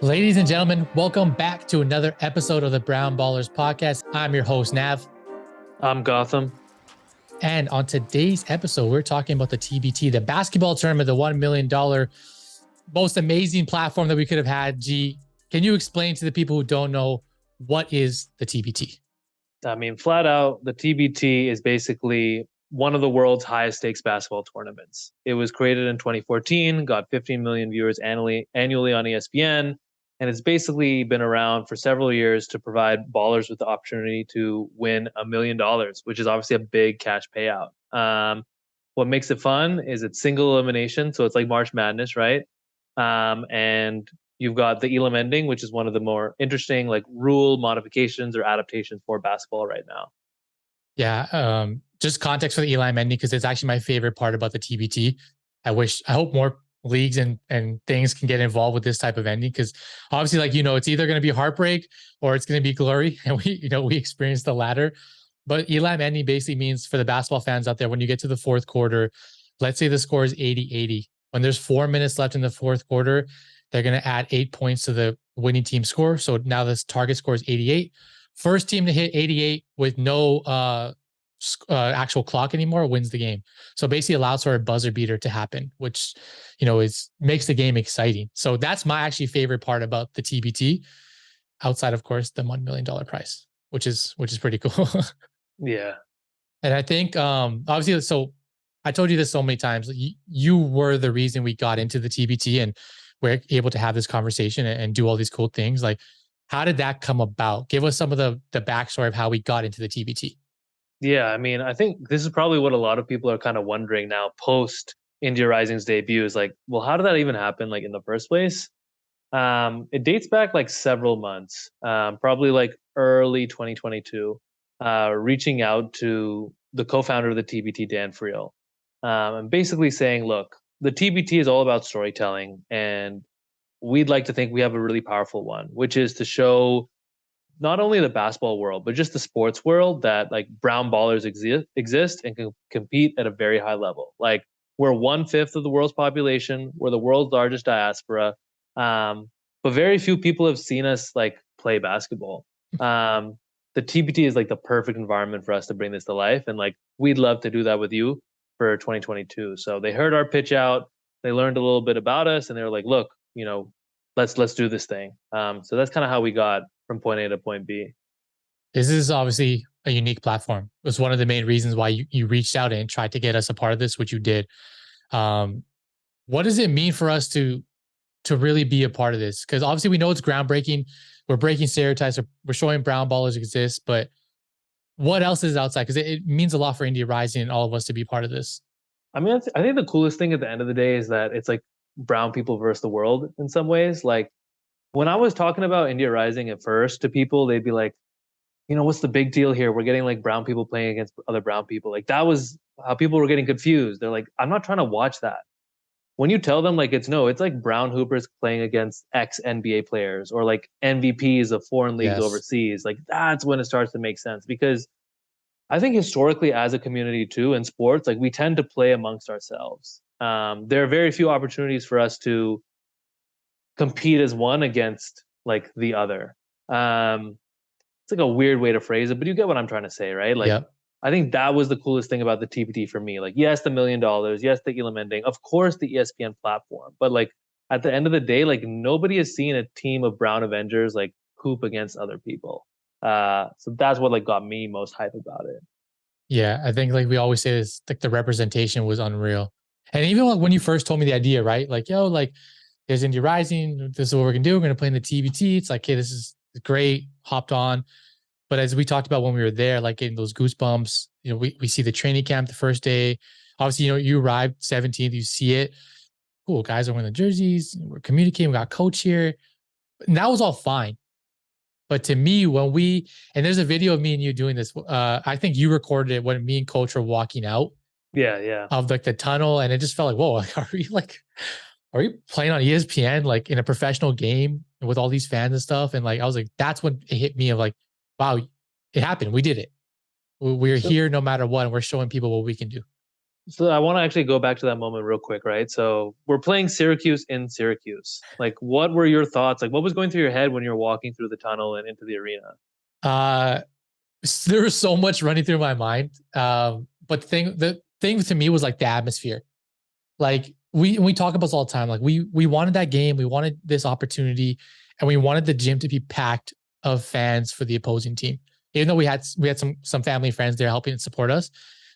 Ladies and gentlemen, welcome back to another episode of the Brown Ballers podcast. I'm your host, Nav. I'm Gotham. And on today's episode, we're talking about the TBT, the basketball tournament, the $1 million most amazing platform that we could have had. G, can you explain to the people who don't know what is the TBT? I mean, flat out, the TBT is basically one of the world's highest stakes basketball tournaments. It was created in 2014, got 15 million viewers annually on ESPN, and it's basically been around for several years to provide ballers with the opportunity to win $1 million, which is obviously a big cash payout. What makes it fun is it's single elimination, so it's like March Madness, right? And you've got the Elam ending, which is one of the more interesting like rule modifications or adaptations for basketball right now. Yeah, just context for the Eli ending, because it's actually my favorite part about the TBT. I hope more leagues and things can get involved with this type of ending, because obviously, it's either going to be heartbreak or it's going to be glory, and we experienced the latter. But Elam ending basically means, for the basketball fans out there, when you get to the fourth quarter, let's say the score is 80-80. When there's 4 minutes left in the fourth quarter, they're going to add 8 points to the winning team score. So now this target score is 88. First team to hit 88 with no actual clock anymore wins the game. So basically allows for a buzzer beater to happen, which, makes the game exciting. So that's my actually favorite part about the TBT, outside, of course, the $1 million prize, which is pretty cool. Yeah. And I think, obviously, so I told you this so many times, you were the reason we got into the TBT and we're able to have this conversation and do all these cool things. Like, how did that come about? Give us some of the backstory of how we got into the TBT. Yeah, I mean, I think this is probably what a lot of people are kind of wondering now post India Rising's debut is like, well, how did that even happen like in the first place? It dates back like several months, probably like early 2022, reaching out to the co-founder of the TBT, Dan Friel, and basically saying, look, the TBT is all about storytelling, and we'd like to think we have a really powerful one, which is to show not only the basketball world, but just the sports world that like brown ballers exist and can compete at a very high level. Like, we're 1/5 of the world's population. We're the world's largest diaspora. But very few people have seen us like play basketball. The TBT is like the perfect environment for us to bring this to life. And like, we'd love to do that with you for 2022. So they heard our pitch out, they learned a little bit about us, and they were like, look, let's do this thing. So that's kind of how we got from point A to point B. This is obviously a unique platform. It was one of the main reasons why you reached out and tried to get us a part of this, which you did. What does it mean for us to really be a part of this? Because obviously we know it's groundbreaking. We're breaking stereotypes. We're showing brown ballers exist, but what else is outside? Because it means a lot for India Rising and all of us to be part of this. I mean, I think the coolest thing at the end of the day is that it's like brown people versus the world in some ways. Like, when I was talking about India Rising at first to people, they'd be like, what's the big deal here? We're getting like brown people playing against other brown people. Like, that was how people were getting confused. They're like, I'm not trying to watch that. When you tell them like it's like brown hoopers playing against ex NBA players or like MVPs of foreign leagues overseas, like that's when it starts to make sense. Because I think historically as a community too in sports, like we tend to play amongst ourselves. There are very few opportunities for us to compete as one against like the other. It's like a weird way to phrase it, but you get what I'm trying to say, right? Like, Yep. I think that was the coolest thing about the TBT for me. Like, yes, the $1 million, yes, the Elam ending, of course, the ESPN platform, but like at the end of the day, like nobody has seen a team of Brown Avengers like hoop against other people. So that's what like got me most hype about it. Yeah, I think like we always say this, like the representation was unreal. And even like when you first told me the idea, right? Like, yo, like there's India Rising. This is what we're gonna do. We're gonna play in the TBT. It's like, hey, this is great. Hopped on. But as we talked about when we were there, like getting those goosebumps, we see the training camp the first day. Obviously, you arrived 17th, you see it. Cool, guys are wearing the jerseys. We're communicating. We got coach here. And that was all fine. But to me, and there's a video of me and you doing this. I think you recorded it when me and coach were walking out. Yeah. Of like the tunnel. And it just felt like, whoa, are we playing on ESPN, like in a professional game with all these fans and stuff? And like, I was like, that's when it hit me of like, wow, it happened. We did it. We're here no matter what. And we're showing people what we can do. So I want to actually go back to that moment real quick, right? So we're playing Syracuse in Syracuse. Like, what were your thoughts? Like, what was going through your head when you were walking through the tunnel and into the arena? Uh, there was so much running through my mind. But the thing to me was like the atmosphere. Like we talk about this all the time. Like we wanted that game, we wanted this opportunity, and we wanted the gym to be packed of fans for the opposing team. Even though we had some family friends there helping support us,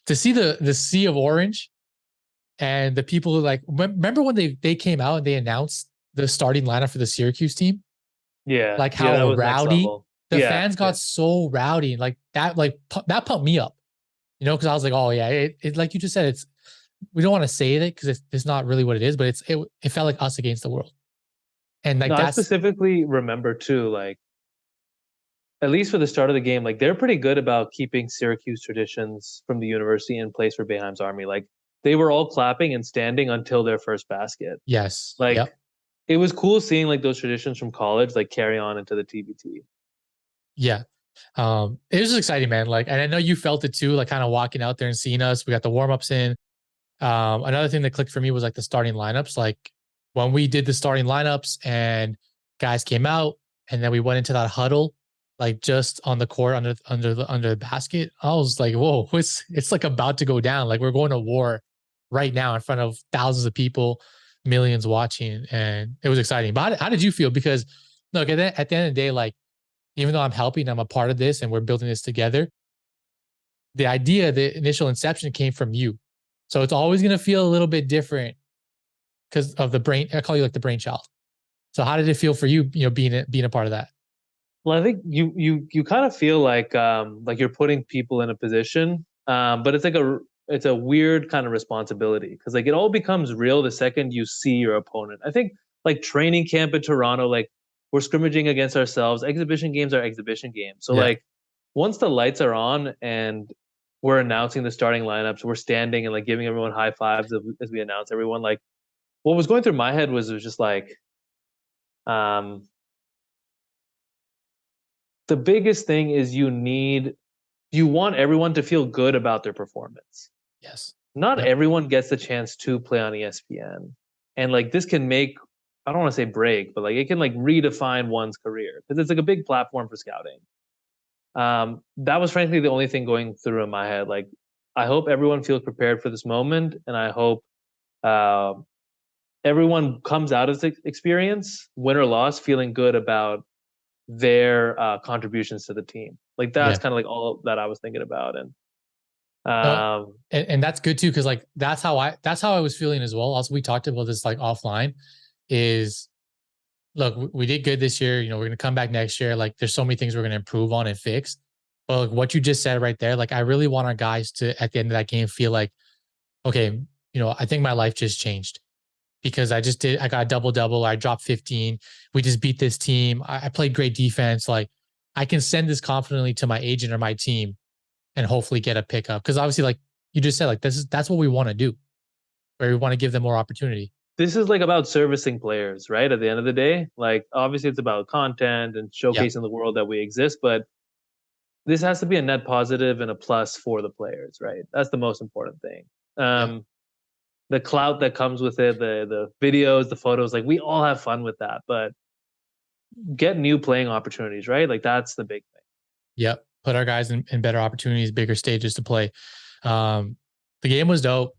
to see the sea of orange and the people who like remember when they came out and they announced the starting lineup for the Syracuse team, Yeah, like yeah, that how was next rowdy level. the Yeah, fans yeah. got, so rowdy, and like that, that pumped me up, because I was like, oh yeah, it like you just said, it's we don't want to say it because it's not really what it is, but it felt like us against the world, and No, like I that's specifically remember too, like at least for the start of the game, like they're pretty good about keeping Syracuse traditions from the university in place for Boeheim's Army. Like they were all clapping and standing until their first basket. yes, Like yep, it was cool seeing like those traditions from college like carry on into the TBT. yeah. It was just exciting, man. Like, and I know you felt it too, like kind of walking out there and seeing us. We got the warm ups in. Another thing that clicked for me was like the starting lineups. Like when we did the starting lineups and guys came out, and then we went into that huddle, like just on the court under the basket. I was like, whoa, it's like about to go down. Like we're going to war right now in front of thousands of people, millions watching, and it was exciting. But how did you feel? Because look, at the end of the day, like even though I'm helping, I'm a part of this, and we're building this together. The idea, the initial inception came from you. So it's always going to feel a little bit different because of the brain. I call you like the brainchild. So how did it feel for you, being a part of that? Well, I think you kind of feel like you're putting people in a position, but it's a weird kind of responsibility because like it all becomes real the second you see your opponent. I think like training camp in Toronto, like we're scrimmaging against ourselves. Exhibition games are exhibition games. So Yeah. like once the lights are on and we're announcing the starting lineups, we're standing and like giving everyone high fives as we announce everyone. Like what was going through my head was just like um the biggest thing is you want everyone to feel good about their performance. Yes. Not Yep. everyone gets the chance to play on ESPN. And like this can make I don't want to say break, but like it can like redefine one's career because it's like a big platform for scouting. That was frankly the only thing going through in my head. Like I hope everyone feels prepared for this moment, and I hope uh, everyone comes out of this experience, win or loss, feeling good about their contributions to the team. Like that's Yeah. kind of like all that I was thinking about. And No, um, and that's good too, because like that's how I was feeling as well. Also, we talked about this like offline. Is look, we did good this year. We're gonna come back next year. Like, there's so many things we're gonna improve on and fix. But like what you just said right there, like I really want our guys to at the end of that game feel like, okay, I think my life just changed because I got a double double. I dropped 15. We just beat this team. I played great defense. Like I can send this confidently to my agent or my team and hopefully get a pickup. Because obviously, like you just said, like that's what we want to do. Where we want to give them more opportunity. this is like about servicing players, right? At the end of the day, like obviously it's about content and Yep. showcasing the world that we exist, but this has to be a net positive and a plus for the players, right? That's the most important thing. Yep. Um, the clout that comes with it, the videos, the photos, like we all have fun with that, but get new playing opportunities, right? Like that's the big thing. Yep. Put our guys in better opportunities, bigger stages to play. Um, the game was dope,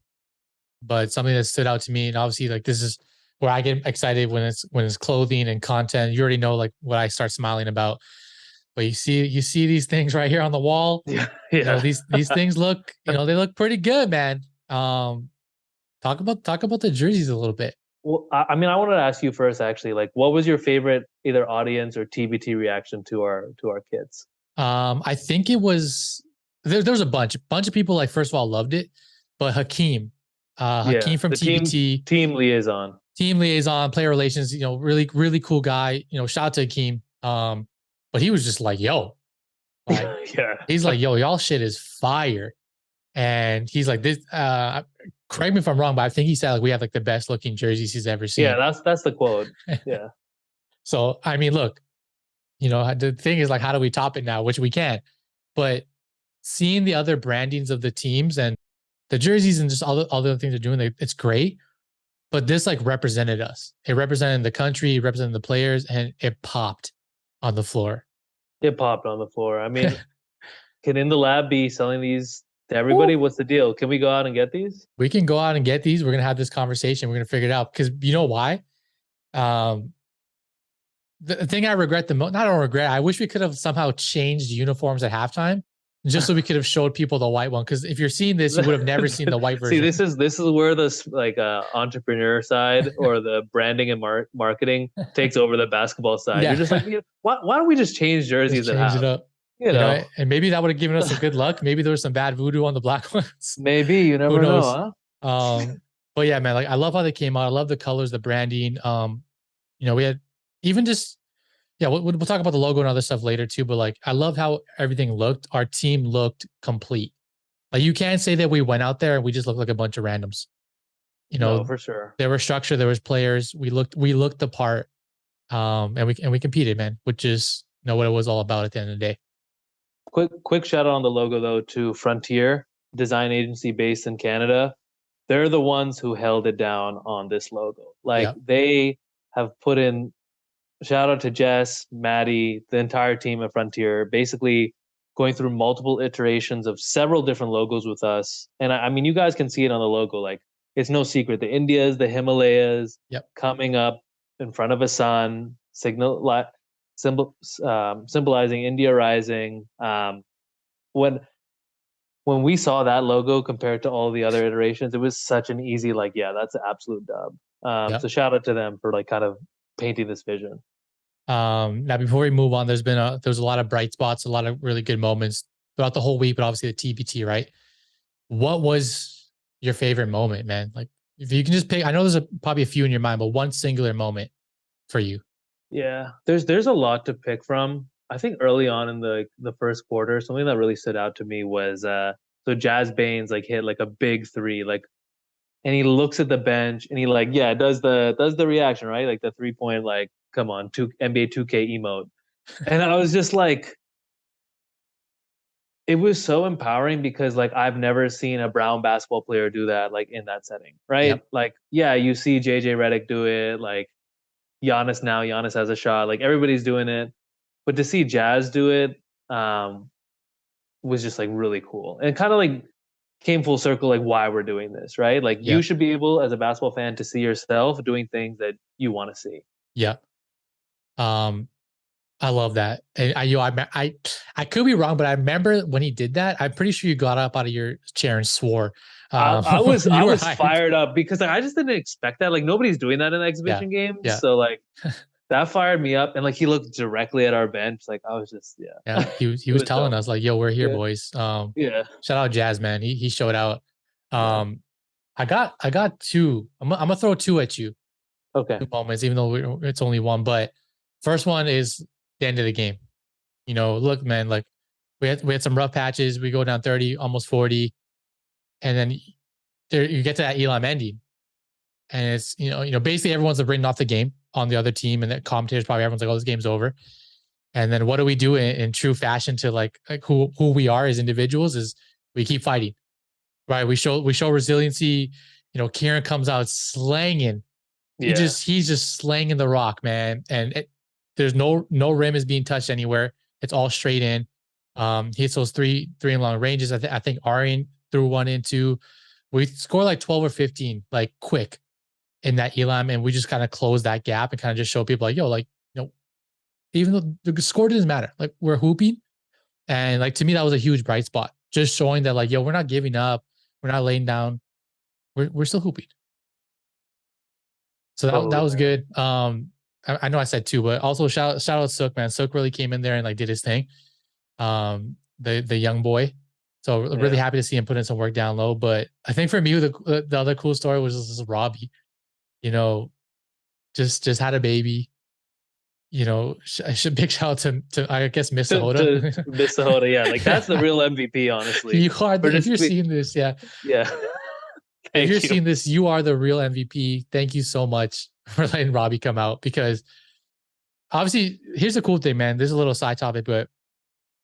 but something that stood out to me, and obviously, like this is where I get excited when it's clothing and content. You already know like what I start smiling about. But you see these things right here on the wall. Yeah, yeah. These things look, they look pretty good, man. Talk about the jerseys a little bit. Well, I mean, I wanted to ask you first, actually. Like, what was your favorite either audience or TBT reaction to our kits? I think it was there was a bunch of people, like, first of all, loved it, but Yeah, Hakeem from the team TBT, team liaison. team liaison, player relations, really really cool guy. Shout out to Hakeem. But he was just like, yo, like Yeah, he's like, yo, y'all shit is fire. And he's like, this, correct me if I'm wrong, but I think he said like we have like the best looking jerseys he's ever yeah. seen. That's the quote. Yeah, So I mean, look, the thing is like, how do we top it now? Which we can't. But seeing the other brandings of the teams and the jerseys and just all the other things they're doing, it's great. But this like represented us. It represented the country, it represented the players, and it popped on the floor. It popped on the floor. I mean, can In the Lab be selling these to everybody? Woo. What's the deal? Can we go out and get these? We can go out and get these. We're gonna have this conversation. We're gonna figure it out because you know why? Um, the thing I regret the most, not I don't regret, I wish we could have somehow changed uniforms at halftime just so we could have showed people the white one. Because if you're seeing this, you would have never seen the white See, version. this is where this like entrepreneur side or the branding and marketing takes over the basketball side. Yeah. You're just like, why don't we just change jerseys Just at change half? it up. You know, And maybe that would have given us some good luck. Maybe there was some bad voodoo on the black ones. maybe you Who never knows? know, huh? But yeah, man, like I love how they came out. I love the colors, the branding. We had even just yeah, we'll talk about the logo and other stuff later too. But like, I love how everything looked. Our team looked complete. Like you can't say that we went out there and we just looked like a bunch of randoms. No, for sure. There was structure, there was players. We looked the part, and we competed, man, which is what it was all about at the end of the day. Quick shout out on the logo though to Frontier Design Agency based in Canada. They're the ones who held it down on this logo. Like Yeah, they have put in shout out to Jess, Maddie, the entire team at Frontier, basically going through multiple iterations of several different logos with us. And I mean, you guys can see it on the logo. Like it's no secret. The Indias, the Himalayas, yep, coming up in front of a sun, symbolizing India rising. When when we saw that logo compared to all the other iterations, it was such an easy like, yeah, that's an absolute dub. yep. So shout out to them for like kind of painting this vision. Now before we move on, there's a lot of bright spots, a lot of really good moments throughout the whole week, but obviously the TBT, right? What was your favorite moment, man? Like if you can just pick, I know probably a few in your mind, but one singular moment for you. Yeah, there's a lot to pick from. I think early on in the first quarter, something that really stood out to me was so Jazz Baines like hit like a big three, like and he looks at the bench and he like yeah does the reaction right like the 3 point like come on two NBA 2K emote, and I was just like it was so empowering because like I've never seen a Brown basketball player do that like in that setting, right? Yep. Like yeah, you see JJ Redick do it, like Giannis has a shot, like everybody's doing it, but to see Jazz do it was just like really cool and kind of like came full circle like why we're doing this, right? Like you Yep. should be able as a basketball fan to see yourself doing things that you want to see. Yep. Um, I love that. And I could be wrong, but I remember when he did that, I'm pretty sure you got up out of your chair and swore. I was You I were was hyped. fired up because like, I just didn't expect that. Like nobody's doing that in Yeah. exhibition games, Yeah. so like that fired me up. And like he looked directly at our bench. Like I was just Yeah. yeah, He it was was telling dope. us like, yo, we're here, Yeah, boys. yeah, Shout out Jazz, man. He showed out. yeah. Um, I got two. I'm gonna throw two at you, Okay, two moments, even though it's only one. But first one is the end of the game. Look, man, like we had some rough patches. We go down 30, almost 40, and then there you get to that Elam ending, and it's basically everyone's written off the game on the other team, and the commentators probably everyone's like, "Oh, this game's over." And then what do we do in true fashion to like who we are as individuals is we keep fighting, right? We show resiliency. Kieran comes out slanging. yeah, He's just slanging the rock, man, and there's no rim is being touched anywhere. It's all straight in. He hits those three and long ranges. I think Arian threw one into. We scored like 12 or 15, like quick in that Elam, and we just kind of closed that gap and kind of just show people like, yo, like, even though the score doesn't matter, like we're hooping. And like to me, that was a huge bright spot. Just showing that, like, yo, we're not giving up, we're not laying down, we're still hooping. So that totally, was man. good. I know I said two, but also shout out Sook, man. Sook really came in there and like did his thing. The young boy. So really Yeah. happy to see him put in some work down low. But I think for me, the other cool story was just Robbie. You know, just had a baby. I should big shout out to I guess Miss To Sahota. Miss Sahota, yeah, like that's the real MVP, honestly. You are For if just you're seeing this, yeah. yeah. If you're Thank you. seeing this, you are the real MVP. Thank you so much for letting Robbie come out because obviously here's the cool thing, man. This is a little side topic, but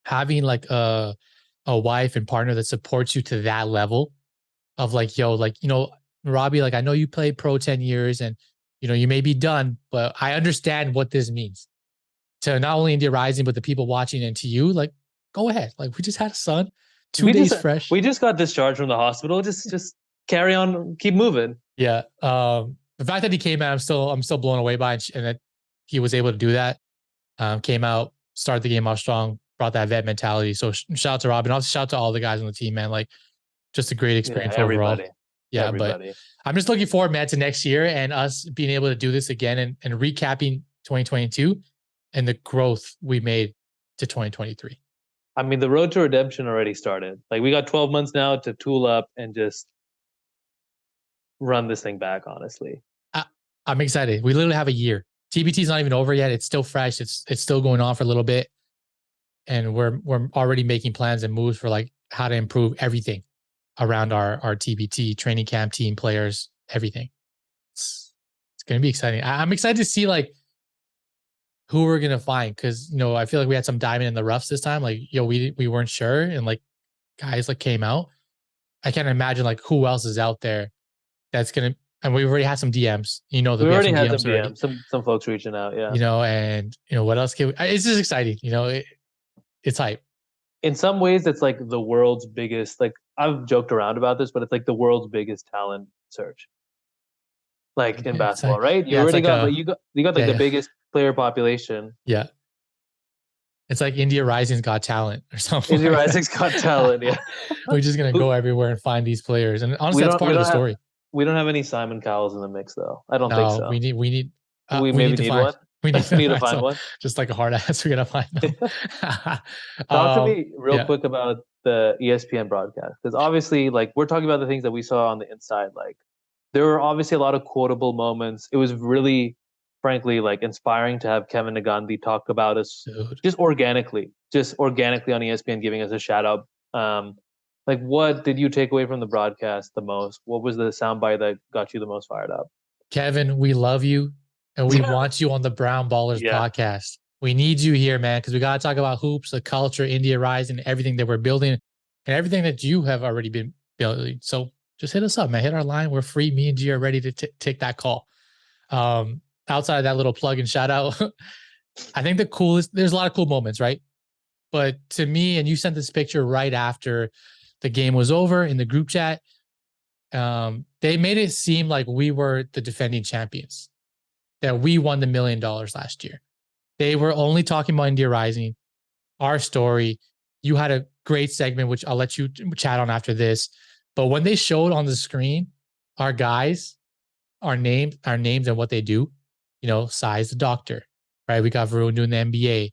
having like a wife and partner that supports you to that level of like, yo, like, Robbie, like I know you played pro 10 years and you may be done, but I understand what this means to not only India Rising, but the people watching and to you, like, go ahead. Like we just had a son, two We just days fresh. we just got discharged from the hospital. Just carry on, keep moving. Yeah. The fact that he came out, I'm still blown away by it, and that he was able to do that. Came out, started the game off strong, brought that vet mentality. So shout out to Rob, and also shout out to all the guys on the team, man. Like just a great Yeah, experience overall. everybody, Yeah, but everybody. I'm just looking forward, man, to next year and us being able to do this again and recapping 2022 and the growth we made to 2023. I mean, the road to redemption already started. Like we got 12 months now to tool up and just run this thing back. Honestly, I'm excited. We literally have a year. TBT is not even over yet. It's still fresh. It's still going on for a little bit, and we're already making plans and moves for like how to improve everything around our TBT training camp, team players, everything. It's gonna be exciting. I'm excited to see like who we're gonna find because I feel like we had some diamond in the roughs this time. Like we weren't sure, and like guys like came out. I can't imagine like who else is out there that's gonna. And we already had some DMs. That we we have already some had some DMs already. DMs, some folks reaching out. Yeah. And what else can we? It's just exciting. It's hype. In some ways, it's like the world's biggest. Like I've joked around about this, but it's like the world's biggest talent search. Like in It's basketball, like, right? You yeah, it's already like got like a you got like yeah, the yeah, biggest player population. yeah. It's like India Rising's Got Talent or something Indy like Rising's got talent. Yeah. that. We're just gonna go everywhere and find these players, and honestly, we that's don't part we of the don't have story. we don't have any Simon Cowells in the mix though. I don't think No, so. We we maybe need to need find one. we need We to need to find find some one. just like a hard ass. We gotta find them. Talk to me real Yeah, quick about the ESPN broadcast because obviously, like we're talking about the things that we saw on the inside. Like there were obviously a lot of quotable moments. It was really, frankly, like inspiring to have Kevin Nagandi talk about us dude. just organically on ESPN, giving us a shout out. Like, what did you take away from the broadcast the most? What was the soundbite that got you the most fired up? Kevin, we love you and we want you on the Brown Ballers Yeah, podcast. We need you here, man, because we got to talk about hoops, the culture, India Rising, everything that we're building, and everything that you have already been building. So just hit us up, man. Hit our line. We're free. Me and G are ready to take that call. Outside of that little plug and shout out, I think there's a lot of cool moments, right? But to me, and you sent this picture right after the game was over in the group chat. They made it seem like we were the defending champions, that we won the $1 million last year. They were only talking about India Rising, our story. You had a great segment, which I'll let you chat on after this. But when they showed on the screen our guys, our names and what they do, Sai's the doctor, right? We got Varun doing the MBA.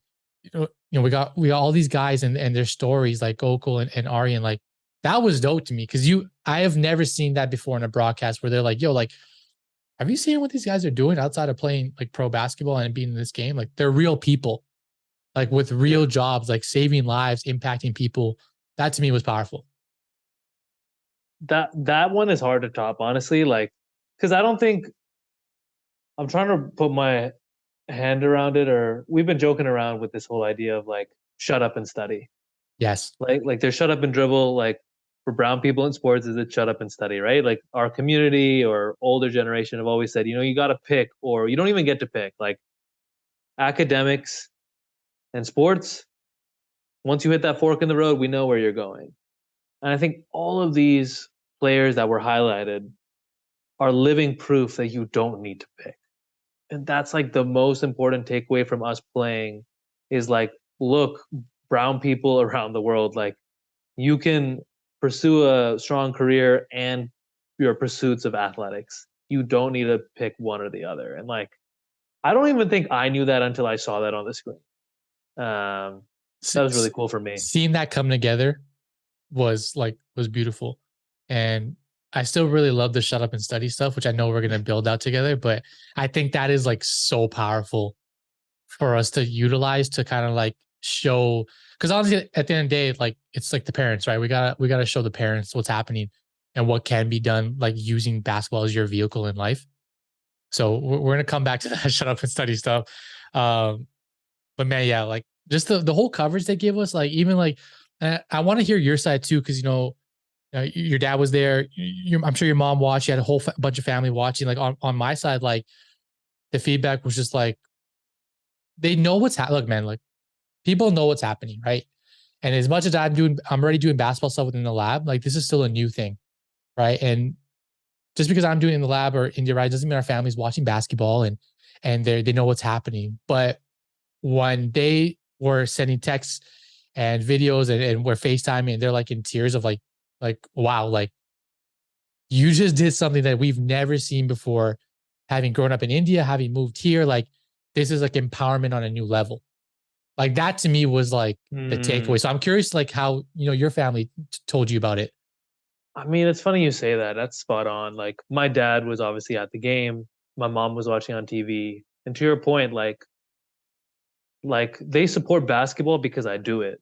We got all these guys and their stories like Gokul and Aryan. Like that was dope to me because I have never seen that before in a broadcast where they're like, yo, like, have you seen what these guys are doing outside of playing like pro basketball and being in this game? Like they're real people, like with real jobs, like saving lives, impacting people. That to me was powerful. that one is hard to top, honestly. Like, because I don't think I'm trying to put my hand around it, or we've been joking around with this whole idea of like shut up and study. Yes. Like there's shut up and dribble. Like for brown people in sports, is it shut up and study, right? Like our community or older generation have always said, you got to pick, or you don't even get to pick. Like academics and sports, once you hit that fork in the road, we know where you're going. And I think all of these players that were highlighted are living proof that you don't need to pick. And that's like the most important takeaway from us playing is like, look, brown people around the world, like you can pursue a strong career and your pursuits of athletics. You don't need to pick one or the other. And like, I don't even think I knew that until I saw that on the screen. That was really cool for me. Seeing that come together was beautiful. And I still really love the shut up and study stuff, which I know we're going to build out together. But I think that is like so powerful for us to utilize to kind of like show, because honestly, at the end of the day, like it's like the parents, right? We gotta show the parents what's happening and what can be done, like using basketball as your vehicle in life. So we're gonna come back to that shut up and study stuff. But man, yeah, like just the whole coverage they give us, like even like I want to hear your side too, because Your dad was there. I'm sure your mom watched. You had a whole bunch of family watching. Like on my side, like the feedback was just like they know what's happening. Look, man, like people know what's happening, right? And as much as I'm already doing basketball stuff within the lab. Like this is still a new thing, right? And just because I'm doing it in the lab or India Rise doesn't mean our family's watching basketball and they know what's happening. But when they were sending texts and videos and we're FaceTiming and they're like in tears of like wow, like you just did something that we've never seen before, having grown up in India, having moved here. Like this is like empowerment on a new level. Like that to me was like the Hmm. takeaway. So I'm curious, like how your family told you about it. I mean, it's funny you say that. That's spot on. Like my dad was obviously at the game. My mom was watching on TV. And to your point, like they support basketball because I do it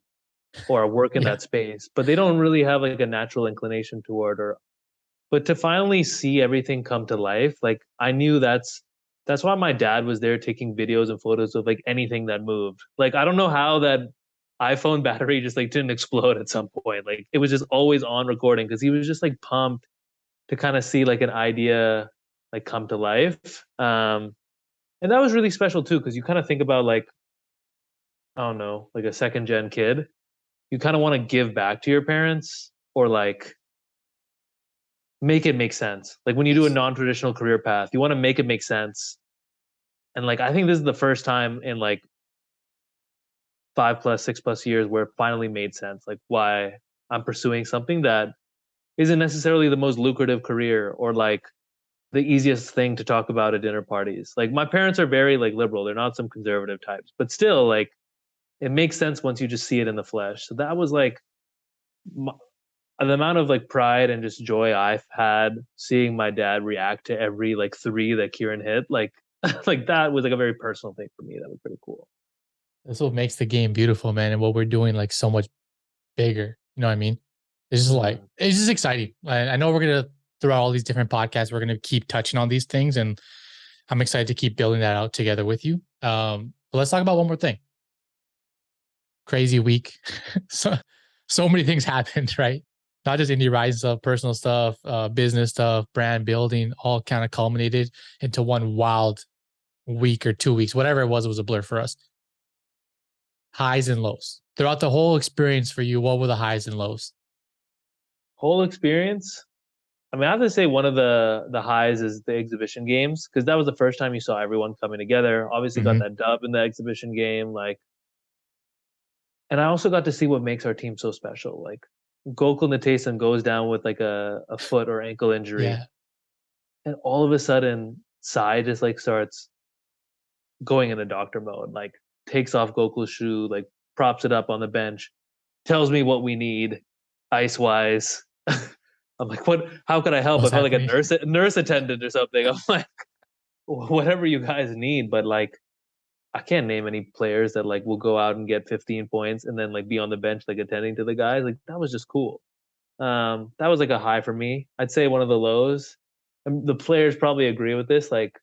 or I work in Yeah, that space, but they don't really have like a natural inclination toward or but to finally see everything come to life, like I knew that's why my dad was there taking videos and photos of like anything that moved. Like I don't know how that iPhone battery just like didn't explode at some point. Like it was just always on recording because he was just like pumped to kind of see like an idea like come to life. And that was really special too because you kind of think about like I don't know, like a second gen kid. You kind of want to give back to your parents or like make it make sense. Like when you do a yes, non-traditional career path, you want to make it make sense. And like I think this is the first time in like 5 plus, 6 plus years where it finally made sense. Like why I'm pursuing something that isn't necessarily the most lucrative career or like the easiest thing to talk about at dinner parties. Like my parents are very like liberal. They're not some conservative types, but still like it makes sense once you just see it in the flesh. So that was like my, the amount of like pride and just joy I've had seeing my dad react to every like three that Kieran hit, like like that was like a very personal thing for me. That was pretty cool. that's what makes the game beautiful, man. And what we're doing like so much bigger. You know what I mean? It's just like Mm. it's just exciting. I know we're gonna throughout all these different podcasts, we're gonna keep touching on these things, and I'm excited to keep building that out together with you. But let's talk about one more thing. Crazy week. so so many things happened, right? Not just indie rise stuff, personal stuff, business stuff, brand building, all kind of culminated into one wild week or 2 weeks, whatever it was a blur for us. Highs and lows. Throughout the whole experience for you, what were the highs and lows? Whole experience. I mean, I have to say one of the highs is the exhibition games because that was the first time you saw everyone coming together. Obviously, got Mm-hmm. that dub in the exhibition game, like, and I also got to see what makes our team so special. Like, Gokul Natesan goes down with like a foot or ankle injury, Yeah. and all of a sudden, Sai just like starts going into doctor mode. Like, takes off Gokul's shoe, like props it up on the bench, tells me what we need, ice wise. I'm like, what? How could I help? I What's felt like a happening? nurse attendant or something. I'm like, whatever you guys need, but like, I can't name any players that like will go out and get 15 points and then like be on the bench like attending to the guys. Like that was just cool. That was like a high for me. I'd say one of the lows. And the players probably agree with this. Like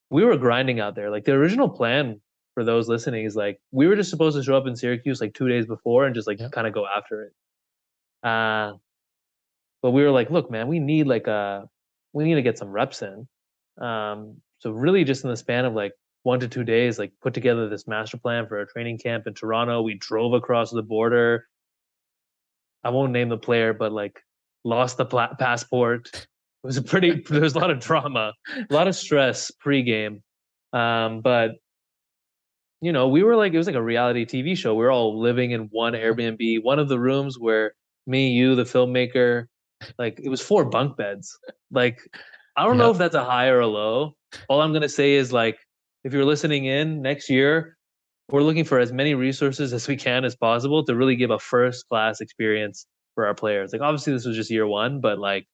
we were grinding out there. Like the original plan for those listening is like we were just supposed to show up in Syracuse like 2 days before and just like Yep. kind of go after it. Uh, but we were like, look, man, we need to get some reps in. So really just in the span of like 1 to 2 days, like put together this master plan for a training camp in Toronto. We drove across the border. I won't name the player, but like lost the passport. It was a pretty, there was a lot of drama, a lot of stress pregame. But you know, we were like, it was like a reality TV show. We were all living in one Yeah. Airbnb, one of the rooms where me, you, the filmmaker, like it was 4 bunk beds. Like, I don't know Yep. if that's a high or a low. All I'm gonna say is like, if you're listening in next year, we're looking for as many resources as we can as possible to really give a first class experience for our players. Like, obviously, this was just year one, but like,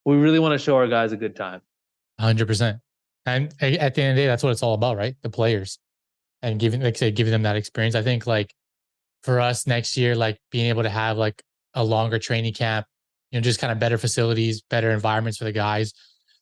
we really want to show our guys a good time. 100%. And at the end of the day, that's what it's all about, right? The players and giving, like I said, giving them that experience. I think like for us next year, like being able to have like a longer training camp, just kind of better facilities, better environments for the guys,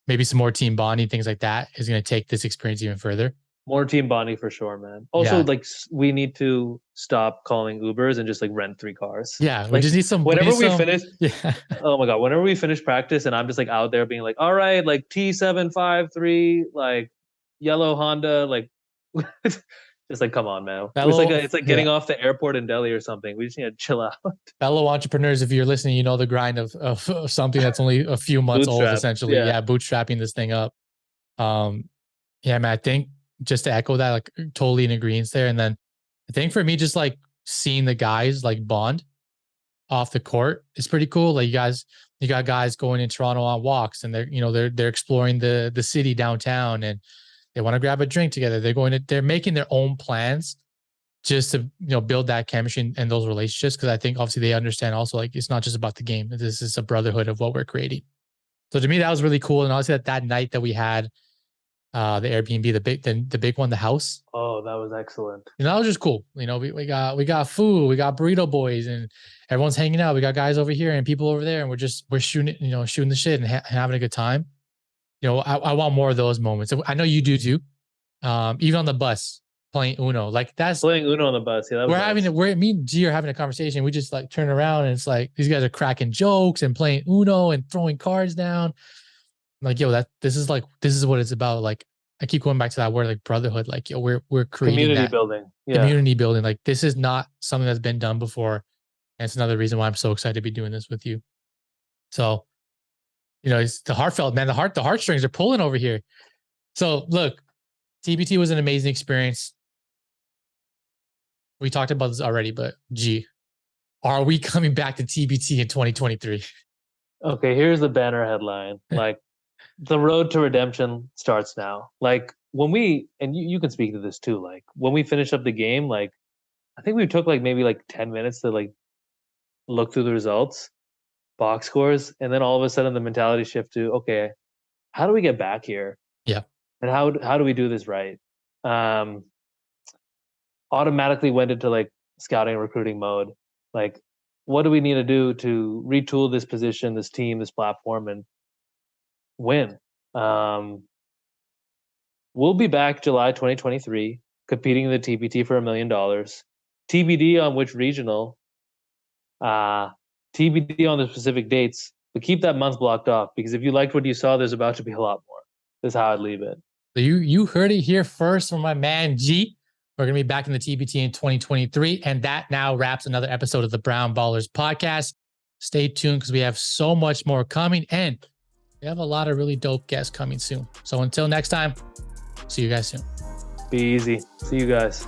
maybe some more team bonding, things like that is going to take this experience even further. More team bonding for sure, man. Also, Yeah. like we need to stop calling Ubers and just like rent 3 cars. Yeah. We Like just need some, we need whenever we some, finish, yeah. oh my god, whenever we finish practice and I'm just like out there being like, all right, like T753, like yellow Honda, like just like come on, man. Fellow, It's like yeah. getting off the airport in Delhi or something. We just need to chill out. Fellow entrepreneurs, if you're listening, you know the grind of something that's only a few months old, Bootstrap. essentially. Yeah. Yeah, bootstrapping this thing up. Yeah, man, I think just to echo that, like totally in agreement there. And then I think for me, just like seeing the guys like bond off the court is pretty cool. Like you got guys going in Toronto on walks and they're exploring the city downtown and they want to grab a drink together. They're making their own plans just to build that chemistry and those relationships, because I think obviously they understand also like it's not just about the game. This is a brotherhood of what we're creating. So to me that was really cool. And obviously that night that we had the Airbnb, the big one, the house. Oh, that was excellent. That was just cool. We got food, we got burrito boys, and everyone's hanging out. We got guys over here and people over there, and we're shooting shooting the shit and having a good time. I want more of those moments. I know you do too. Even on the bus playing Uno, like that's playing Uno on the bus. Yeah, that was me and G are having a conversation. We just like turn around and it's like these guys are cracking jokes and playing Uno and throwing cards down. Like, yo, this is what it's about. Like, I keep going back to that word, like brotherhood. Like, yo, we're creating community that building. Yeah. community building. Like, this is not something that's been done before, and it's another reason why I'm so excited to be doing this with you. So, it's the heartfelt, man. The heartstrings are pulling over here. So, look, TBT was an amazing experience. We talked about this already, but G, are we coming back to TBT in 2023? Okay, here's the banner headline. Like, the road to redemption starts now. Like when and you can speak to this too. Like when we finished up the game, like I think we took like maybe like 10 minutes to like look through the results, box scores, and then all of a sudden the mentality shift to, okay, how do we get back here? Yeah. And how do we do this right? Automatically went into like scouting and recruiting mode. Like, what do we need to do to retool this position, this team, this platform, and win? We'll be back July 2023, competing in the TBT for $1 million. TBD on which regional, TBD on the specific dates, but keep that month blocked off, because if you liked what you saw, there's about to be a lot more. That's how I'd leave it. So you heard it here first from my man G. We're going to be back in the TBT in 2023. And that now wraps another episode of the Brown Ballers podcast. Stay tuned because we have so much more coming. And we have a lot of really dope guests coming soon. So until next time, see you guys soon. Be easy. See you guys.